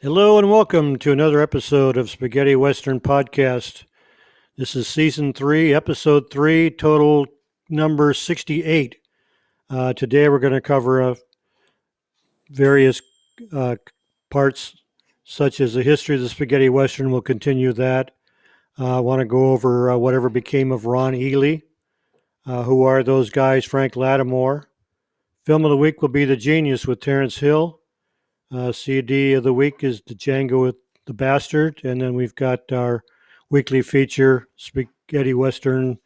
Hello and welcome to another episode of Spaghetti Western Podcast. This is Season 3, Episode 3, total number 68. Today we're going to cover various parts, such as the history of the Spaghetti Western. We'll continue that. I want to go over whatever became of Ron Ely. Who are those guys? Frank Latimore. Film of the week will be The Genius with Terrence Hill. CD of the week is the Django with the Bastard, and then we've got our weekly feature, Spaghetti Western,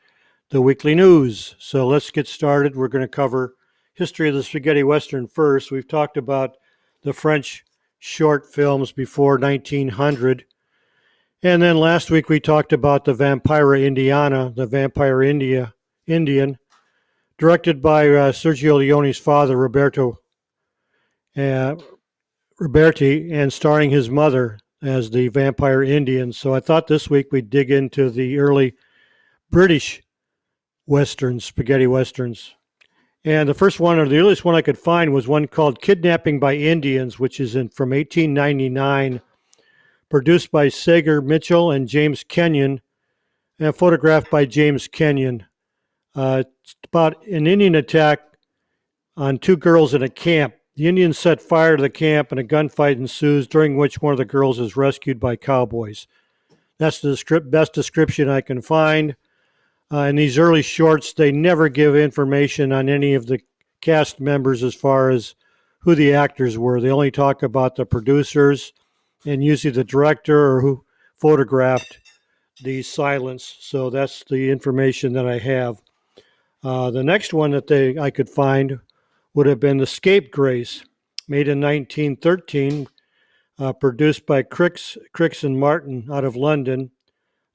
the weekly news. So let's get started. We're going to cover history of the Spaghetti Western first. We've talked about the French short films before 1900, and then last week we talked about the Vampira Indiana, the Vampire Indian, directed by Sergio Leone's father, Roberti, and starring his mother as the Vampire Indian. So I thought this week we'd dig into the early British Westerns, spaghetti Westerns. And the first one, or the earliest one I could find, was one called Kidnapping by Indians, which is from 1899, produced by Sager Mitchell and James Kenyon, and photographed by James Kenyon. It's about an Indian attack on two girls in a camp. The Indians set fire to the camp and a gunfight ensues, during which one of the girls is rescued by cowboys. That's the best description I can find. In these early shorts, they never give information on any of the cast members as far as who the actors were. They only talk about the producers and usually the director or who photographed the silence. So that's the information that I have. The next one that I could find would have been The Scapegrace, made in 1913, produced by Crix and Martin out of London.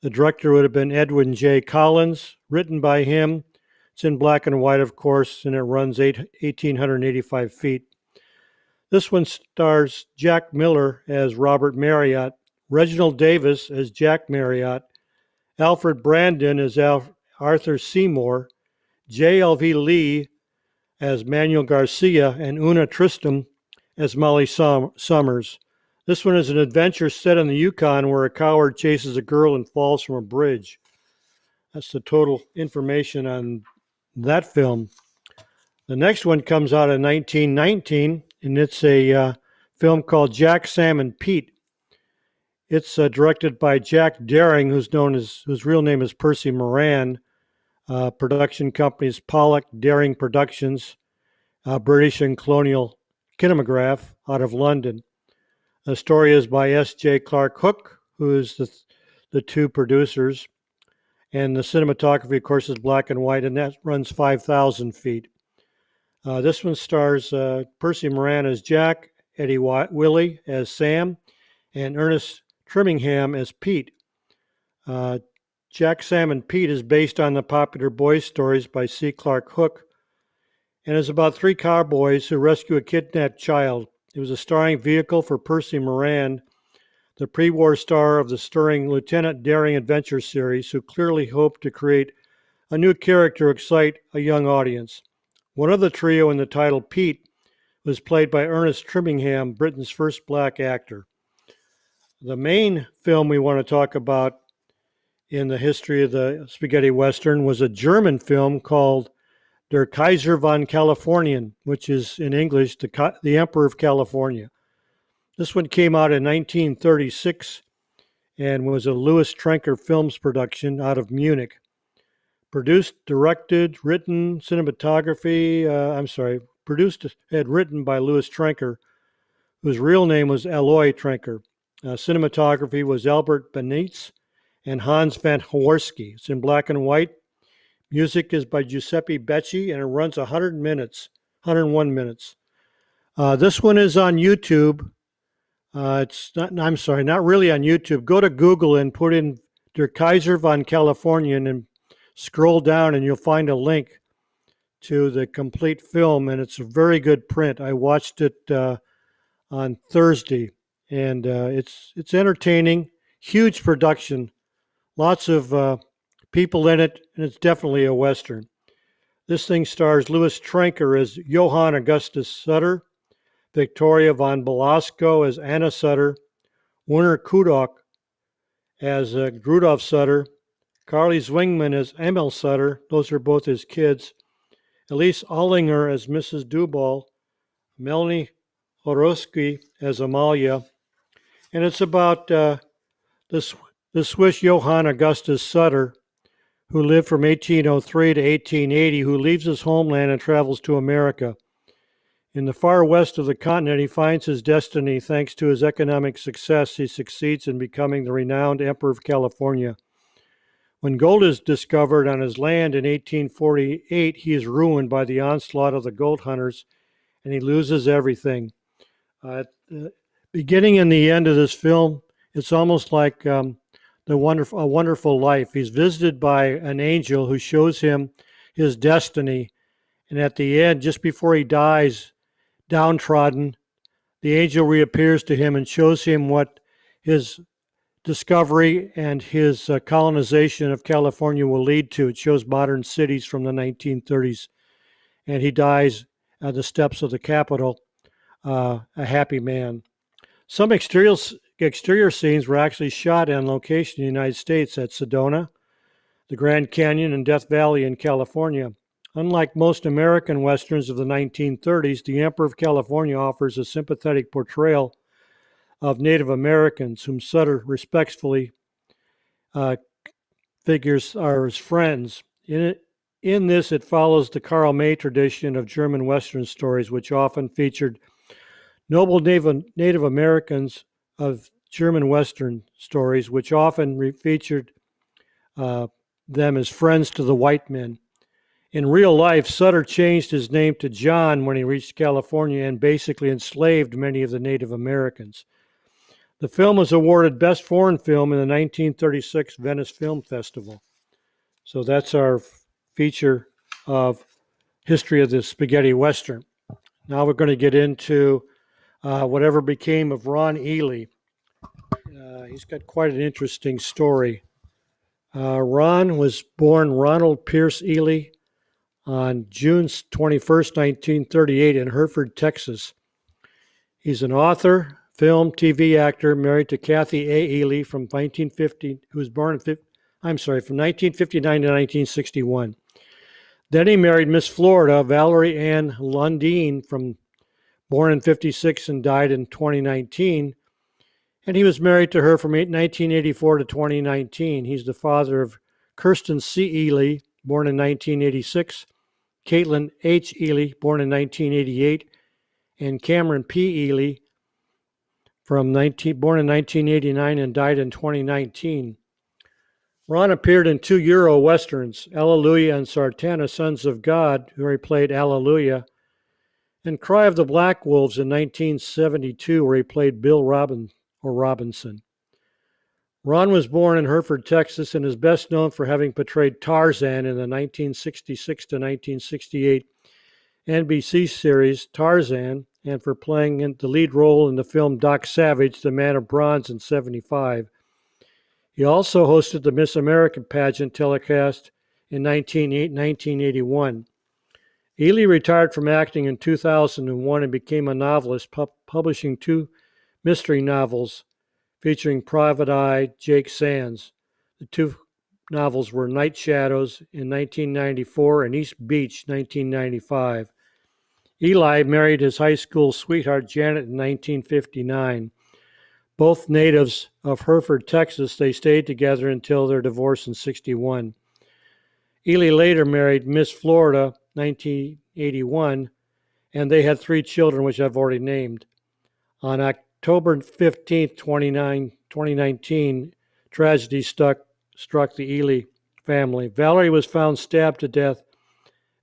The director would have been Edwin J. Collins, written by him. It's in black and white, of course, and it runs 1,885 feet. This one stars Jack Miller as Robert Marriott, Reginald Davis as Jack Marriott, Alfred Brandon as Arthur Seymour, J.L.V. Lee as Manuel Garcia, and Una Tristram as Molly Summers. This one is an adventure set in the Yukon where a coward chases a girl and falls from a bridge. That's the total information on that film. The next one comes out in 1919, and it's a film called Jack, Sam, and Pete. It's directed by Jack Daring, whose real name is Percy Moran. Production companies Pollock Daring Productions, British and Colonial Kinematograph out of London. The story is by S.J. Clark Hook, who is the two producers, and the cinematography, of course, is black and white, and that runs 5,000 feet. This one stars Percy Moran as Jack, Eddie Willie as Sam, and Ernest Trimmingham as Pete. Jack, Sam, and Pete is based on the popular boys' stories by C. Clark Hook and is about three cowboys who rescue a kidnapped child. It was a starring vehicle for Percy Moran, the pre-war star of the stirring Lieutenant Daring adventure series, who clearly hoped to create a new character to excite a young audience. One of the trio in the title, Pete, was played by Ernest Trimmingham, Britain's first black actor. The main film we want to talk about in the history of the spaghetti Western was a German film called Der Kaiser von Kalifornien, which is in English, the Emperor of California. This one came out in 1936 and was a Louis Trenker Films production out of Munich. Produced, directed, written, written by Louis Trenker, whose real name was Eloy Trenker. Cinematography was Albert Benitez and Hans van Hawarsky. It's in black and white. Music is by Giuseppe Becci, and it runs 101 minutes. This one is on YouTube. Not really on YouTube. Go to Google and put in Der Kaiser von Kalifornien and scroll down, and you'll find a link to the complete film, and it's a very good print. I watched it on Thursday, and it's entertaining. Huge production, lots of people in it, and it's definitely a western. This thing stars Louis Trenker as Johann Augustus Sutter, Victoria von Belasco as Anna Sutter, Werner Kudok as Rudolf Sutter, Carly Zwingman as Emil Sutter. Those are both his kids. Elise Allinger as Mrs. Dubal, Melanie Horowski as Amalia. And it's about the Swiss Johann Augustus Sutter, who lived from 1803 to 1880, who leaves his homeland and travels to America. In the far west of the continent, he finds his destiny thanks to his economic success. He succeeds in becoming the renowned Emperor of California. When gold is discovered on his land in 1848, he is ruined by the onslaught of the gold hunters, and he loses everything. Beginning and the end of this film, it's almost like a wonderful life. He's visited by an angel who shows him his destiny, and at the end, just before he dies, downtrodden, the angel reappears to him and shows him what his discovery and his colonization of California will lead to. It shows modern cities from the 1930s, and he dies at the steps of the Capitol, a happy man. Some exterior scenes were actually shot on location in the United States at Sedona, the Grand Canyon, and Death Valley in California. Unlike most American westerns of the 1930s, The Emperor of California offers a sympathetic portrayal of Native Americans, whom Sutter respectfully figures are his friends. In this, it follows the Karl May tradition of German Western stories, which often featured noble Native Americans of German Western stories, which often featured them as friends to the white men. In real life, Sutter changed his name to John when he reached California and basically enslaved many of the Native Americans. The film was awarded Best Foreign Film in the 1936 Venice Film Festival. So that's our feature of history of the spaghetti western. Now we're going to get into whatever became of Ron Ely. He's got quite an interesting story. Ron was born Ronald Pierce Ely on June 21st, 1938 in Hereford, Texas. He's an author, film, TV actor, married to Kathy A. Ely from 1950, who was born from 1959 to 1961. Then he married Miss Florida, Valerie Ann Lundeen, born in 56 and died in 2019. And he was married to her from 1984 to 2019. He's the father of Kirsten C. Ely, born in 1986, Caitlin H. Ely, born in 1988, and Cameron P. Ely, born in 1989 and died in 2019. Ron appeared in two Euro westerns, Alleluia and Sartana, Sons of God, where he played Alleluia, and Cry of the Black Wolves in 1972, where he played Bill Robinson. Ron was born in Hereford, Texas, and is best known for having portrayed Tarzan in the 1966 to 1968 NBC series Tarzan, and for playing the lead role in the film Doc Savage, The Man of Bronze in 1975. He also hosted the Miss America pageant telecast in 1981. Ely retired from acting in 2001 and became a novelist, publishing two mystery novels featuring Private Eye Jake Sands. The two novels were Night Shadows in 1994 and East Beach 1995. Ely married his high school sweetheart Janet in 1959. Both natives of Hereford, Texas, they stayed together until their divorce in 1961. Ely later married Miss Florida 1981, and they had 3 children, which I've already named. On October 15, 2019, tragedy struck the Ely family. Valerie was found stabbed to death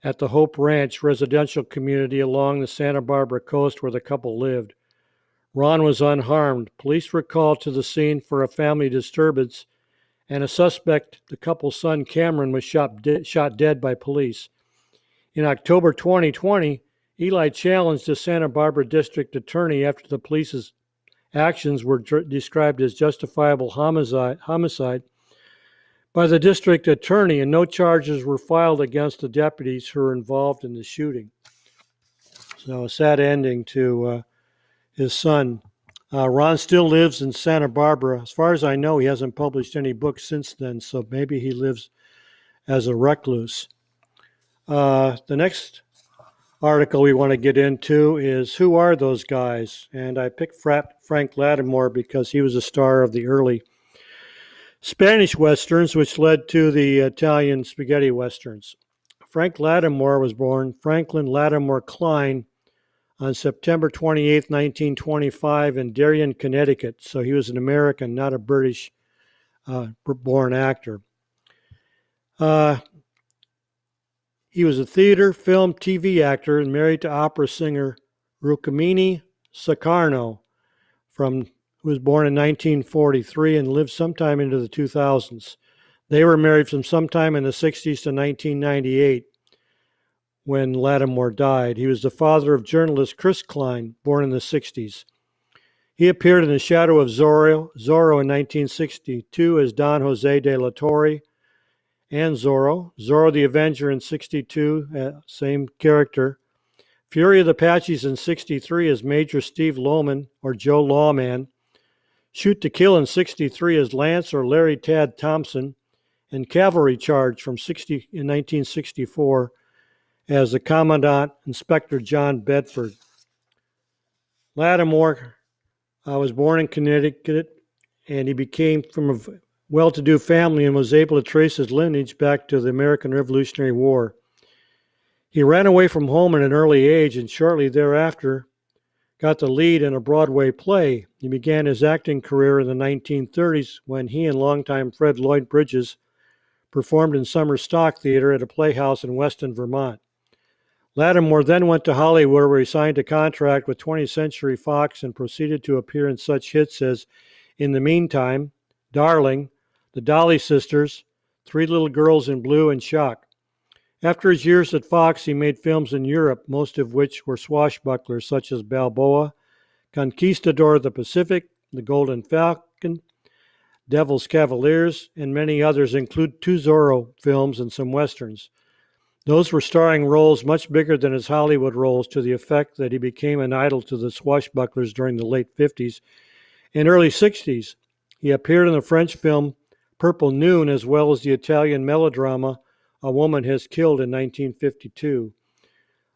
at the Hope Ranch residential community along the Santa Barbara coast where the couple lived. Ron was unharmed. Police were called to the scene for a family disturbance, and a suspect, the couple's son Cameron, was shot dead by police. In October 2020, Eli challenged the Santa Barbara district attorney after the police's actions were described as justifiable homicide by the district attorney, and no charges were filed against the deputies who were involved in the shooting. So a sad ending to his son. Ron still lives in Santa Barbara. As far as I know, he hasn't published any books since then, so maybe he lives as a recluse. The next article we want to get into is Who Are Those Guys? And I picked Frank Latimore because he was a star of the early Spanish Westerns, which led to the Italian spaghetti Westerns. Frank Latimore was born Franklin Latimore Klein on September 28, 1925 in Darien, Connecticut. So he was an American, not a British born actor. He was a theater, film, TV actor and married to opera singer Rukmini Sukarno, who was born in 1943 and lived sometime into the 2000s. They were married from sometime in the 60s to 1998 when Latimore died. He was the father of journalist Chris Klein, born in the 60s. He appeared in The Shadow of Zorro in 1962 as Don Jose de la Torre, and Zorro the Avenger in 62, same character. Fury of the Apaches in 63 as Major Steve Loman, or Joe Lawman. Shoot to Kill in 63 as Lance or Larry Tad Thompson, and Cavalry Charge in 1964 as the Commandant Inspector John Bedford. Latimore was born in Connecticut, and he became from a well-to-do family and was able to trace his lineage back to the American Revolutionary War. He ran away from home at an early age and shortly thereafter got the lead in a Broadway play. He began his acting career in the 1930s when he and longtime Fred Lloyd Bridges performed in Summer Stock Theater at a playhouse in Weston, Vermont. Latimore then went to Hollywood, where he signed a contract with 20th Century Fox and proceeded to appear in such hits as In the Meantime, Darling, The Dolly Sisters, Three Little Girls in Blue, and Shock. After his years at Fox, he made films in Europe, most of which were swashbucklers such as Balboa, Conquistador of the Pacific, The Golden Falcon, Devil's Cavaliers, and many others, include 2 Zorro films and some westerns. Those were starring roles much bigger than his Hollywood roles, to the effect that he became an idol to the swashbucklers during the late 50s and early 60s. He appeared in the French film Purple Noon, as well as the Italian melodrama A Woman Has Killed in 1952.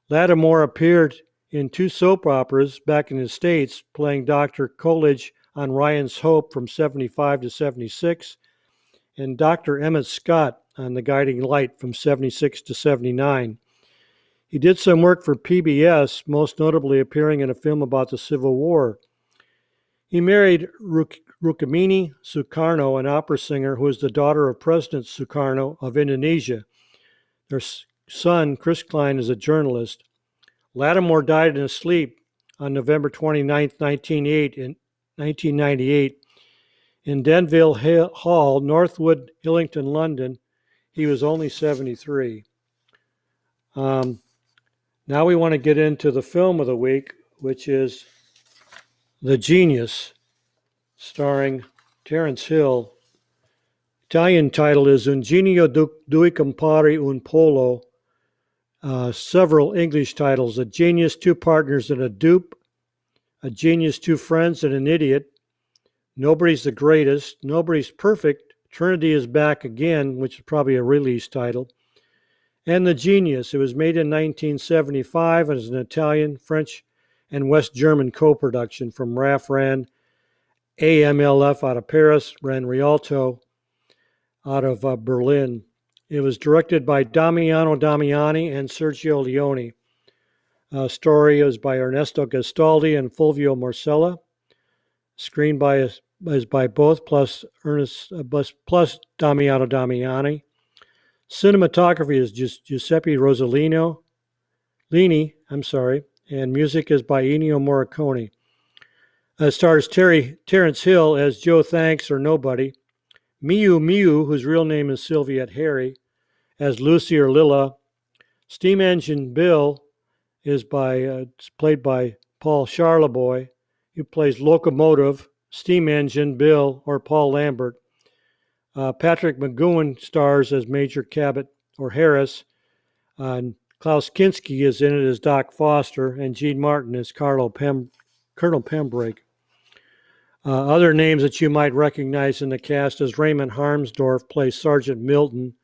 Latimore appeared in 2 soap operas back in the States, playing Dr. Coolidge on Ryan's Hope from 75 to 76, and Dr. Emmett Scott on The Guiding Light from 76 to 79. He did some work for PBS, most notably appearing in a film about the Civil War. He married Rukmini Sukarno, an opera singer who is the daughter of President Sukarno of Indonesia. Their son, Chris Klein, is a journalist. Latimore died in his sleep on November 29, 1998, in Denville Hall, Northwood, Hillington, London. He was only 73. Now we want to get into the film of the week, which is The Genius, starring Terence Hill. Italian title is Un genio due compari un polo. Several English titles: A Genius, Two Partners, and a Dupe. A Genius, Two Friends, and an Idiot. Nobody's the Greatest. Nobody's Perfect. Trinity is Back Again, which is probably a release title. And The Genius. It was made in 1975 and is an Italian, French, and West German co-production from RAF RAN AMLF out of Paris, Ran Rialto out of Berlin. It was directed by Damiano Damiani and Sergio Leone. Story is by Ernesto Gastaldi and Fulvio Marcella. Screen is by both, plus Damiano Damiani. Cinematography is Giuseppe Lini, and music is by Ennio Morricone. Stars Terence Hill as Joe Thanks or Nobody, Miu, whose real name is Sylviette Harry, as Lucy or Lilla, Steam Engine Bill is it's played by Paul Charleboy, who plays Locomotive, Steam Engine Bill, or Paul Lambert. Patrick McGowan stars as Major Cabot or Harris. Klaus Kinski is in it as Doc Foster, and Gene Martin as Colonel Pembroke. Other names that you might recognize in the cast is Raymond Harmsdorf plays Sergeant Milton.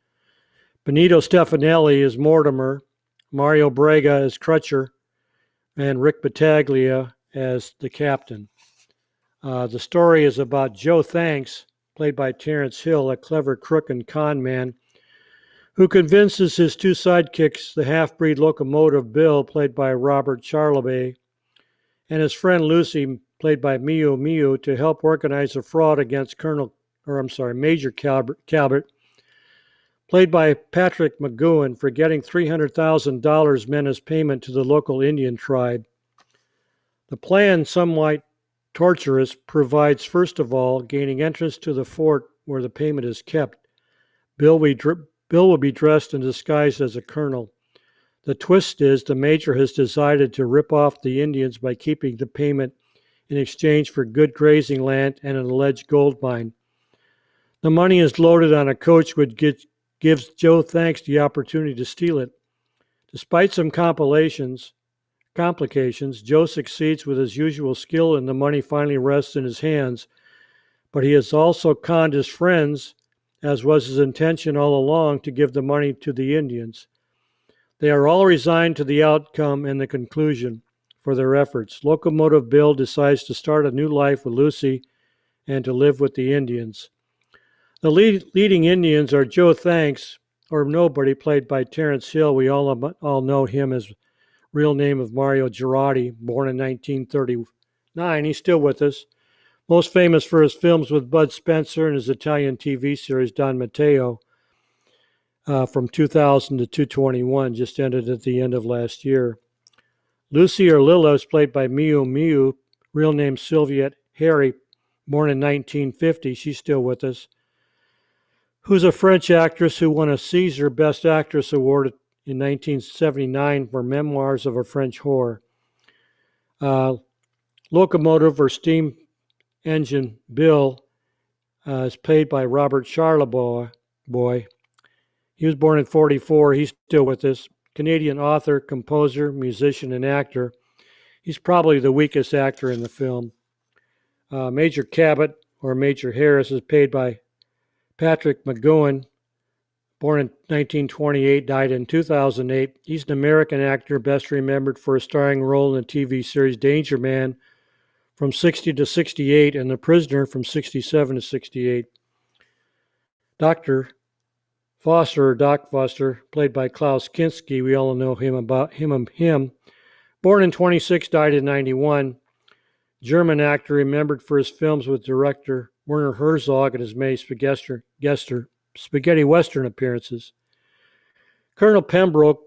Benito Stefanelli is Mortimer. Mario Brega as Crutcher. And Rick Battaglia as the captain. The story is about Joe Thanks, played by Terrence Hill, a clever crook and con man, who convinces his two sidekicks, the half-breed locomotive Bill, played by Robert Charleboy, and his friend Lucy, played by Mio Mio, to help organize a fraud against Major Cabot, played by Patrick McGowan, for getting $300,000 meant as payment to the local Indian tribe. The plan, somewhat torturous, provides, first of all, gaining entrance to the fort where the payment is kept. Bill will be dressed and disguised as a colonel. The twist is the major has decided to rip off the Indians by keeping the payment in exchange for good grazing land and an alleged gold mine. The money is loaded on a coach which gives Joe Thanks the opportunity to steal it. Despite some complications, Joe succeeds with his usual skill and the money finally rests in his hands, but he has also conned his friends, as was his intention all along, to give the money to the Indians. They are all resigned to the outcome and the conclusion for their efforts. Locomotive Bill decides to start a new life with Lucy and to live with the Indians. The leading Indians are Joe Thanks, or Nobody, played by Terrence Hill. We all know him as real name of Mario Girardi, born in 1939. He's still with us. Most famous for his films with Bud Spencer and his Italian TV series Don Matteo from 2000 to 221, just ended at the end of last year. Lucy or Lila is played by Miu Miu, real name Sylviette Harry, born in 1950. She's still with us. Who's a French actress who won a César Best Actress Award in 1979 for Memoirs of a French Whore. Locomotive or Steam Engine Bill is played by Robert Charleboy. He was born in 1944. He's still with us. Canadian author, composer, musician, and actor. He's probably the weakest actor in the film. Major Cabot, or Major Harris, is played by Patrick McGowan, born in 1928, died in 2008. He's an American actor best remembered for a starring role in the TV series Danger Man from 60 to 68 and The Prisoner from 67 to 68. Dr. Foster, or Doc Foster, played by Klaus Kinski, we all know him. Born in 26, died in 91. German actor remembered for his films with director Werner Herzog and his many spaghetti western appearances. Colonel Pembroke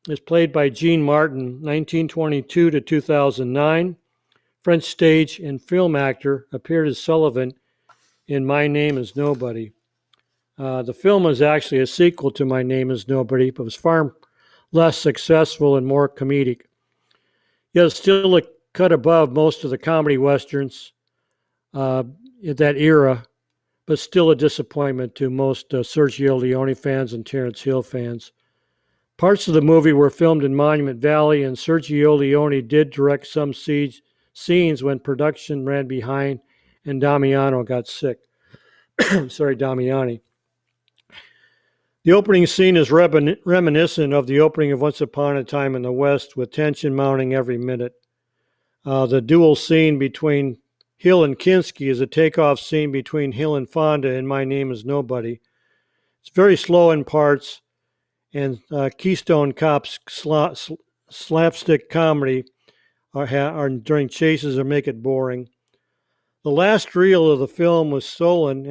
is played by Gene Martin, 1922 to 2009. French stage and film actor, appeared as Sullivan in My Name is Nobody. The film was actually a sequel to My Name is Nobody, but was far less successful and more comedic. Yet still a cut above most of the comedy westerns in that era, but still a disappointment to most Sergio Leone fans and Terrence Hill fans. Parts of the movie were filmed in Monument Valley, and Sergio Leone did direct some scenes when production ran behind and Damiano got sick. Damiani. The opening scene is reminiscent of the opening of Once Upon a Time in the West, with tension mounting every minute. The duel scene between Hill and Kinski is a takeoff scene between Hill and Fonda in My Name is Nobody. It's very slow in parts, and Keystone Cops slapstick comedy are during chases or make it boring. The last reel of the film was stolen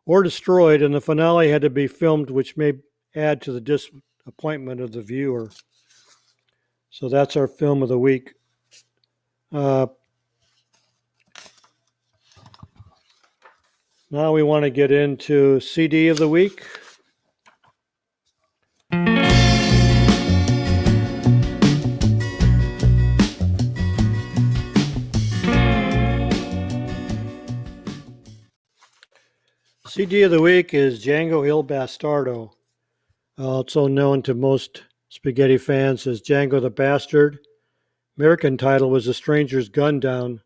or destroyed, and the finale had to be filmed, which may add to the disappointment of the viewer. So that's our film of the week. Now we want to get into CD of the week. CD of the week is Django Il Bastardo, also known to most spaghetti fans as Django the Bastard. American title was The Stranger's Gun Down. It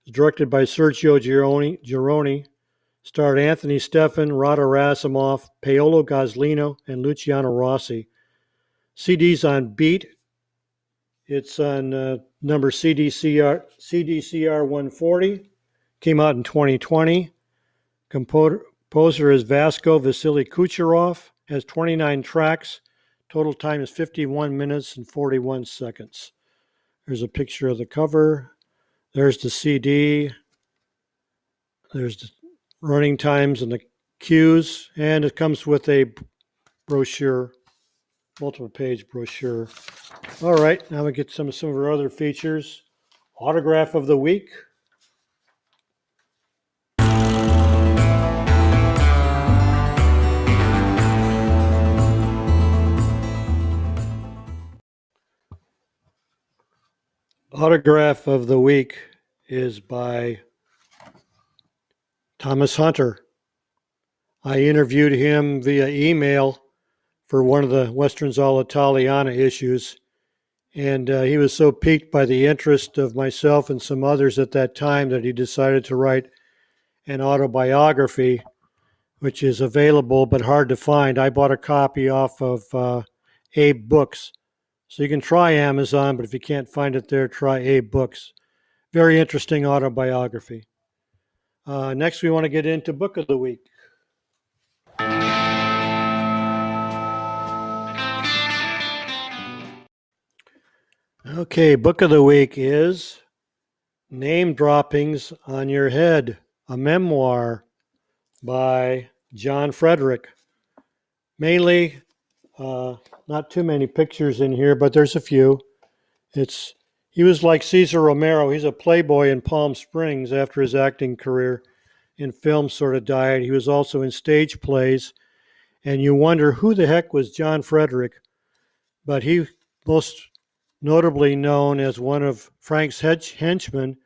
was directed by Sergio Gironi, starred Anthony Stefan, Rada Rasimov, Paolo Goslino, and Luciano Rossi. CD's on Beat. It's on number CDCR 140. Came out in 2020. Composer is Vasco Vasily Kucherov. Has 29 tracks. Total time is 51 minutes and 41 seconds. There's a picture of the cover. There's the CD. There's the running times and the cues. And it comes with a brochure, multiple page brochure. All right, now we get some of our other features. Autograph of the week. Autograph of the week is by Thomas Hunter. I interviewed him via email for one of the Westerns All Italiana issues, and he was so piqued by the interest of myself and some others at that time that he decided to write an autobiography, which is available but hard to find. I bought a copy off of Abe Books. So you can try Amazon, but if you can't find it there, try Abe Books. Very interesting autobiography. Next, we want to get into Book of the Week. Okay, Book of the Week is Name Droppings on Your Head, a memoir by John Frederick. Mainly, not too many pictures in here, but there's a few. He was like Cesar Romero. He's a playboy in Palm Springs after his acting career in film sort of died. He was also in stage plays, and you wonder who the heck was John Frederick. But he most notably known as one of Frank's henchmen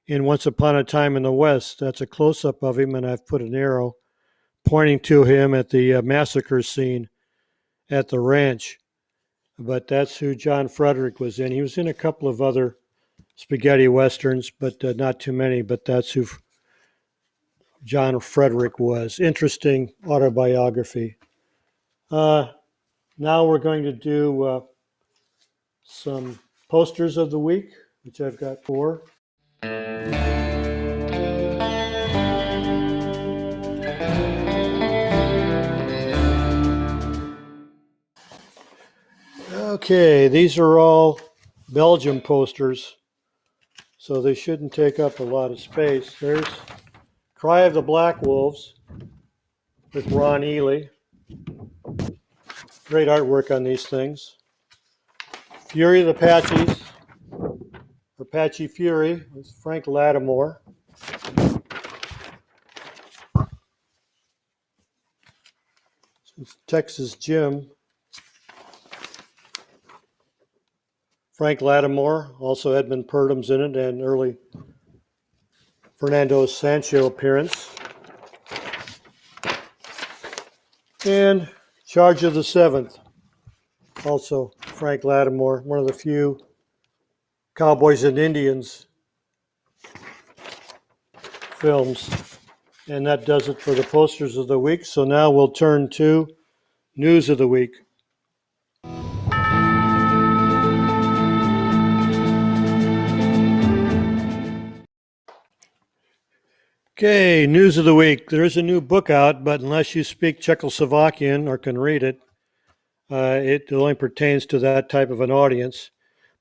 in Once Upon a Time in the West. That's a close-up of him, and I've put an arrow pointing to him at the massacre scene at the ranch. But that's who John Frederick was in. He was in a couple of other spaghetti westerns, but not too many. But that's who John Frederick was. Interesting autobiography. Now we're going to do some posters of the week, which I've got 4. Okay, these are all Belgium posters, so they shouldn't take up a lot of space. There's Cry of the Black Wolves with Ron Ely. Great artwork on these things. Fury of the Apaches, Apache Fury with Frank Latimore. Texas Jim. Frank Latimore, also Edmund Purdum's in it, and early Fernando Sancho appearance. And Charge of the Seventh, also Frank Latimore, one of the few Cowboys and Indians films. And that does it for the posters of the week. So now we'll turn to News of the Week. Okay, News of the Week. There is a new book out, but unless you speak Czechoslovakian or can read it, it only pertains to that type of an audience.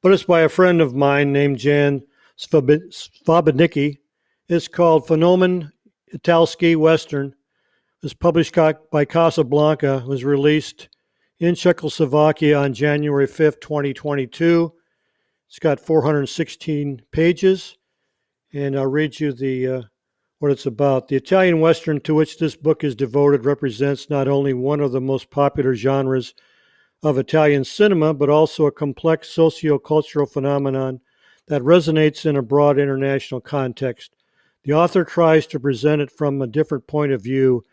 But it's by a friend of mine named Jan Svobodnicki. It's called Fenomen Italski Western. It was published by Casablanca. It was released in Czechoslovakia on January 5th, 2022. It's got 416 pages, and I'll read you what it's about. The Italian Western to which this book is devoted represents not only one of the most popular genres of Italian cinema, but also a complex socio-cultural phenomenon that resonates in a broad international context. The author tries to present it from a different point of view,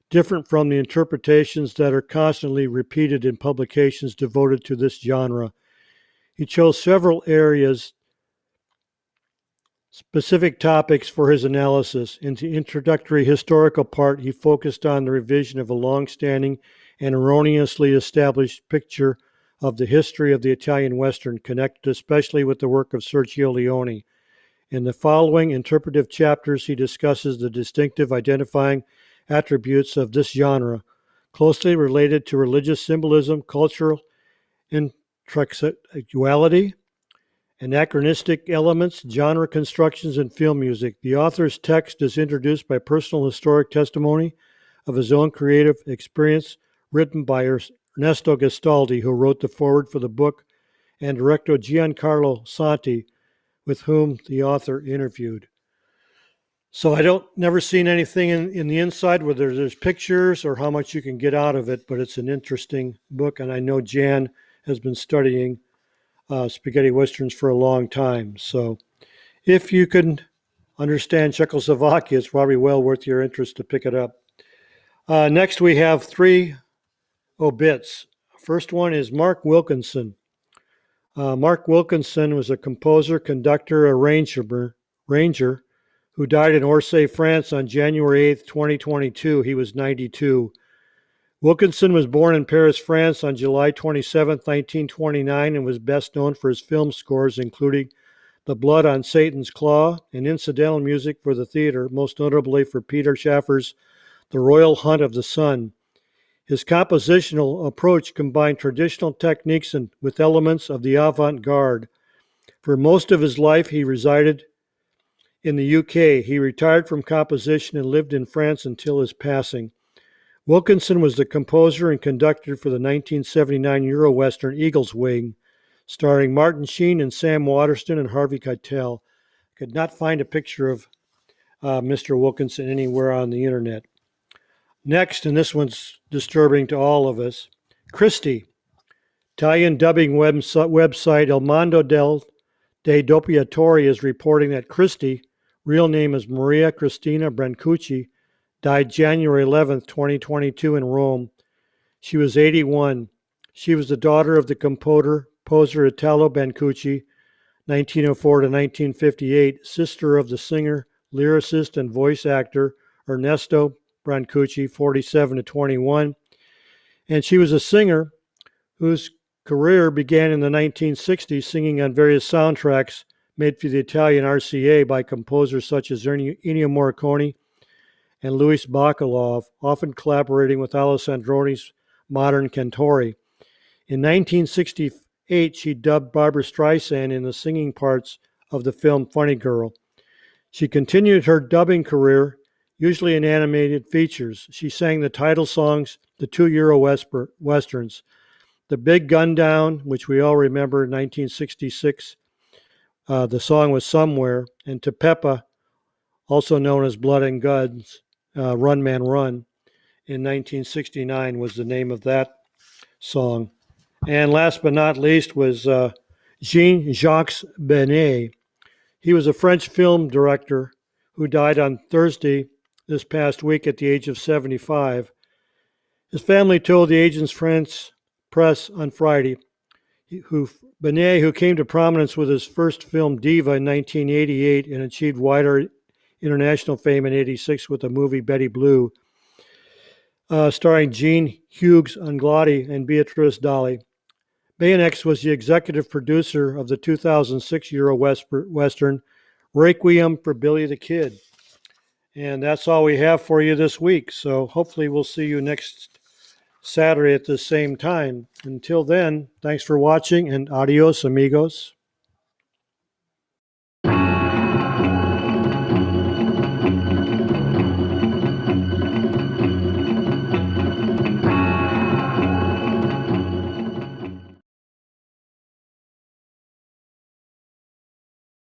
different from the interpretations that are constantly repeated in publications devoted to this genre. He chose several areas, specific topics for his analysis. In the introductory historical part, he focused on the revision of a long-standing and erroneously established picture of the history of the Italian Western, connected especially with the work of Sergio Leone. In the following interpretive chapters, he discusses the distinctive identifying attributes of this genre, closely related to religious symbolism, cultural intersexuality, anachronistic elements, genre constructions, and film music. The author's text is introduced by personal historic testimony of his own creative experience, written by Ernesto Gastaldi, who wrote the foreword for the book, and director Giancarlo Santi, with whom the author interviewed. So I don't never seen anything in the inside where there's pictures or how much you can get out of it, but it's an interesting book, and I know Jan has been studying spaghetti westerns for a long time. So if you can understand Czechoslovakia, it's probably well worth your interest to pick it up. Next, we have three obits. First one is Mark Wilkinson. Mark Wilkinson was a composer, conductor, arranger who died in Orsay, France on January 8, 2022. He was 92. Wilkinson was born in Paris, France on July 27, 1929, and was best known for his film scores, including The Blood on Satan's Claw and incidental music for the theater, most notably for Peter Shaffer's The Royal Hunt of the Sun. His compositional approach combined traditional techniques with elements of the avant-garde. For most of his life, he resided in the UK. He retired from composition and lived in France until his passing. Wilkinson was the composer and conductor for the 1979 Euro-Western Eagle's Wing, starring Martin Sheen and Sam Waterston and Harvey Keitel. Could not find a picture of Mr. Wilkinson anywhere on the internet. Next, and this one's disturbing to all of us, Christie. Italian dubbing website El Mondo dei Doppiatori is reporting that Christie, real name is Maria Cristina Brancucci, died January 11, 2022 in Rome. She was 81. She was the daughter of the composer Italo Brancucci, 1904 to 1958, sister of the singer, lyricist, and voice actor Ernesto Brancucci, 47 to 21. And she was a singer whose career began in the 1960s, singing on various soundtracks made for the Italian RCA by composers such as Ennio Morricone and Louis Bacalov, often collaborating with Alessandro's modern cantori. In 1968, she dubbed Barbra Streisand in the singing parts of the film Funny Girl. She continued her dubbing career, usually in animated features. She sang the title songs, the two Euro Westerns, The Big Gun Down, which we all remember in 1966. The song was Somewhere, and To Peppa, also known as Blood and Guns, Run Man Run, in 1969 was the name of that song. And last but not least was Jean-Jacques Benet. He was a French film director who died on Thursday this past week at the age of 75. His family told the Agence France Presse on Friday. Benet, who came to prominence with his first film Diva in 1988 and achieved wider international fame in 86 with the movie Betty Blue, starring Jean Hughes Angladi and Beatrice Daly. Benet was the executive producer of the 2006 Euro Western Requiem for Billy the Kid. And that's all we have for you this week. So hopefully we'll see you next Saturday at the same time. Until then, thanks for watching and adios, amigos.